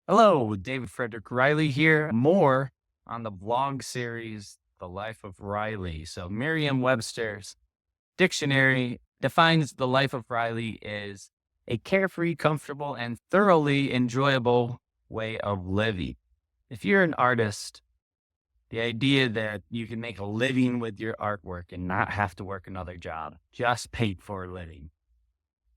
Hello, David Frederick Riley here. More on the vlog series, The Life of Riley. So, Merriam Webster's dictionary defines the life of Riley as a carefree, comfortable, and thoroughly enjoyable way of living. If you're an artist, the idea that you can make a living with your artwork and not have to work another job, just paid for a living,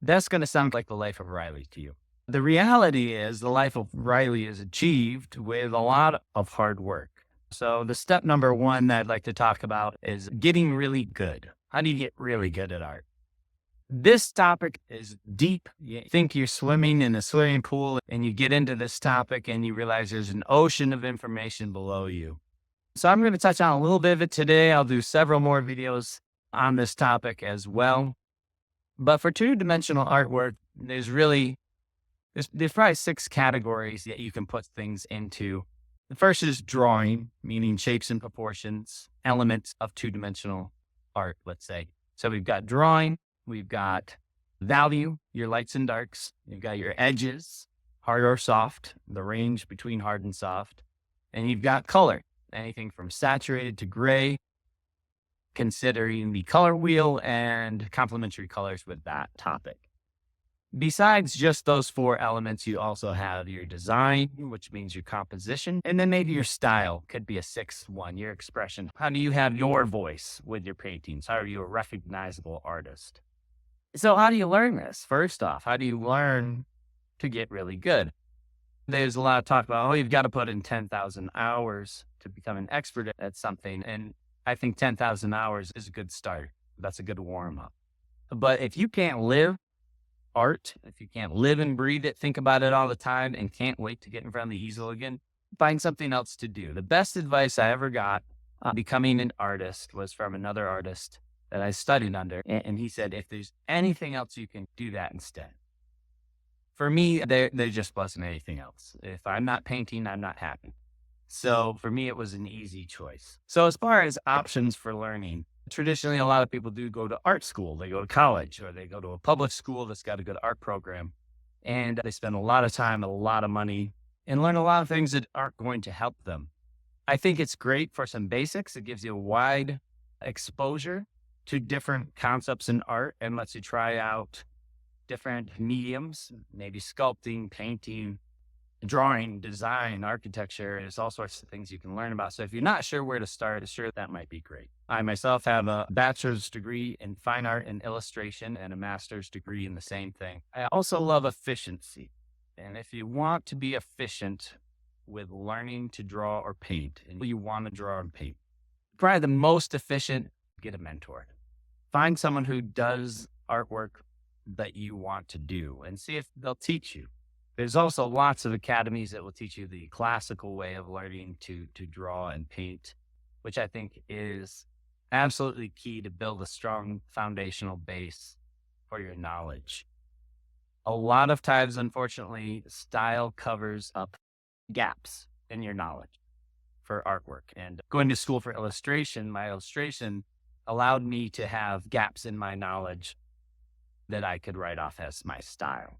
that's going to sound like the life of Riley to you. The reality is the life of Riley is achieved with a lot of hard work. So the step number one that I'd like to talk about is getting really good. How do you get really good at art? This topic is deep. You think you're swimming in a swimming pool and you get into this topic and you realize there's an ocean of information below you. So I'm going to touch on a little bit of it today. I'll do several more videos on this topic as well. But for two-dimensional artwork, there's probably six categories that you can put things into. The first is drawing, meaning shapes and proportions, elements of two-dimensional art, let's say. So we've got drawing, we've got value, your lights and darks, you've got your edges, hard or soft, the range between hard and soft, and you've got color, anything from saturated to gray, considering the color wheel and complementary colors with that topic. Besides just those four elements, you also have your design, which means your composition, and then maybe your style could be a sixth one, your expression. How do you have your voice with your paintings? How are you a recognizable artist? So how do you learn this? First off, how do you learn to get really good? There's a lot of talk about, you've got to put in 10,000 hours to become an expert at something. And I think 10,000 hours is a good start. That's a good warm up. But if you can't live art, if you can't live and breathe it, think about it all the time, and can't wait to get in front of the easel again, find something else to do. The best advice I ever got on becoming an artist was from another artist that I studied under. And he said, if there's anything else, you can do that instead. For me, there just wasn't anything else. If I'm not painting, I'm not happy. So for me, it was an easy choice. So as far as options for learning, traditionally, a lot of people do go to art school. They go to college or they go to a public school that's got a good art program. And they spend a lot of time, a lot of money, and learn a lot of things that aren't going to help them. I think it's great for some basics. It gives you a wide exposure to different concepts in art and lets you try out different mediums, maybe sculpting, painting, drawing, design, architecture. There's all sorts of things you can learn about. So if you're not sure where to start, sure, that might be great. I myself have a bachelor's degree in fine art and illustration and a master's degree in the same thing. I also love efficiency. And if you want to be efficient with learning to draw or paint, and you want to draw and paint, probably the most efficient, get a mentor. Find someone who does artwork that you want to do and see if they'll teach you. There's also lots of academies that will teach you the classical way of learning to draw and paint, which I think is absolutely key to build a strong foundational base for your knowledge. A lot of times, unfortunately, style covers up gaps in your knowledge for artwork. And going to school for illustration, my illustration allowed me to have gaps in my knowledge that I could write off as my style.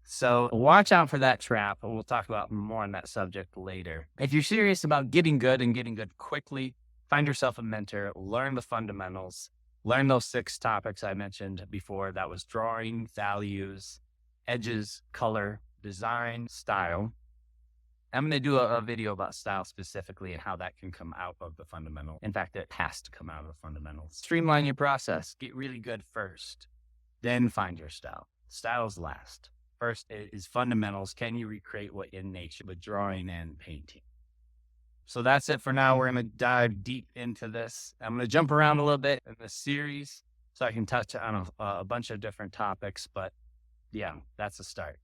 So watch out for that trap, and we'll talk about more on that subject later. If you're serious about getting good and getting good quickly, find yourself a mentor, learn the fundamentals, learn those six topics I mentioned before. That was drawing, values, edges, color, design, style. I'm going to do a video about style specifically and how that can come out of the fundamental. In fact, it has to come out of the fundamentals. Streamline your process. Get really good first, then find your style. Style's last. First is fundamentals. Can you recreate what in nature with drawing and painting? So that's it for now. We're going to dive deep into this. I'm going to jump around a little bit in this series so I can touch on a bunch of different topics. But yeah, that's a start.